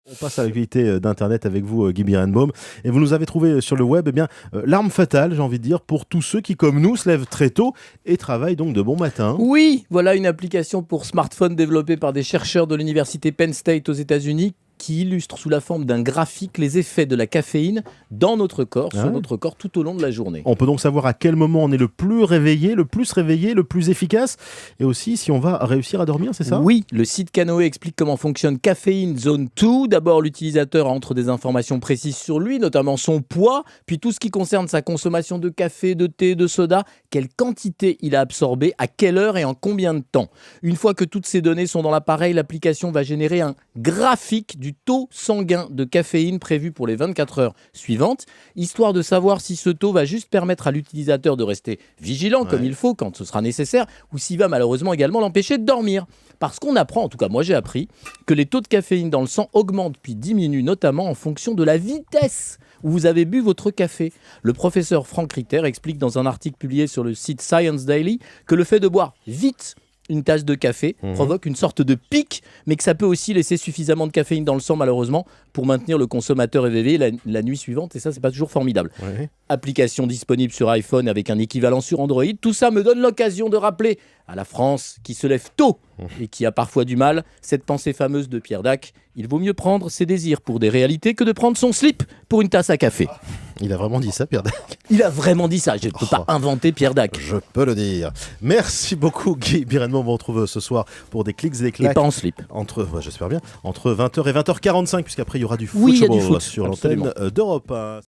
On passe à l'actualité d'Internet avec vous, Guy Birenbaum. Et vous nous avez trouvé sur le web l'arme fatale, j'ai envie de dire, pour tous ceux qui, comme nous, se lèvent très tôt et travaillent donc de bon matin. Oui, voilà une application pour smartphone développée par des chercheurs de l'université Penn State aux États-Unis qui illustre sous la forme d'un graphique les effets de la caféine dans notre corps, sur notre corps tout au long de la journée. On peut donc savoir à quel moment on est le plus réveillé, le plus efficace, et aussi si on va réussir à dormir, c'est ça ? Oui, le site Canoë explique comment fonctionne Caffeine Zone 2. D'abord, l'utilisateur entre des informations précises sur lui, notamment son poids, puis tout ce qui concerne sa consommation de café, de thé, de soda, quelle quantité il a absorbé, à quelle heure et en combien de temps. Une fois que toutes ces données sont dans l'appareil, l'application va générer un graphique du taux sanguin de caféine prévu pour les 24 heures suivantes, histoire de savoir si ce taux va juste permettre à l'utilisateur de rester vigilant comme il faut quand ce sera nécessaire, ou s'il va malheureusement également l'empêcher de dormir. Parce qu'on apprend, en tout cas moi j'ai appris, que les taux de caféine dans le sang augmentent puis diminuent notamment en fonction de la vitesse où vous avez bu votre café. Le professeur Frank Ritter explique dans un article publié sur le site Science Daily que le fait de boire vite une tasse de café provoque une sorte de pic, mais que ça peut aussi laisser suffisamment de caféine dans le sang, malheureusement, pour maintenir le consommateur éveillé la nuit suivante, et ça, c'est pas toujours formidable. Application disponible sur iPhone avec un équivalent sur Android. Tout ça me donne l'occasion de rappeler à la France qui se lève tôt et qui a parfois du mal, cette pensée fameuse de Pierre Dac: il vaut mieux prendre ses désirs pour des réalités que de prendre son slip pour une tasse à café. Il a vraiment dit ça, Pierre Dac? Il a vraiment dit ça, je ne peux pas inventer Pierre Dac. Je peux le dire. Merci beaucoup, Guy Birenbaum. On vous retrouve ce soir pour des clics et des claques. Et pas en slip. J'espère bien, entre 20h et 20h45, puisqu'après il y aura du Oui, il y a football du foot, sur l'antenne d'Europe.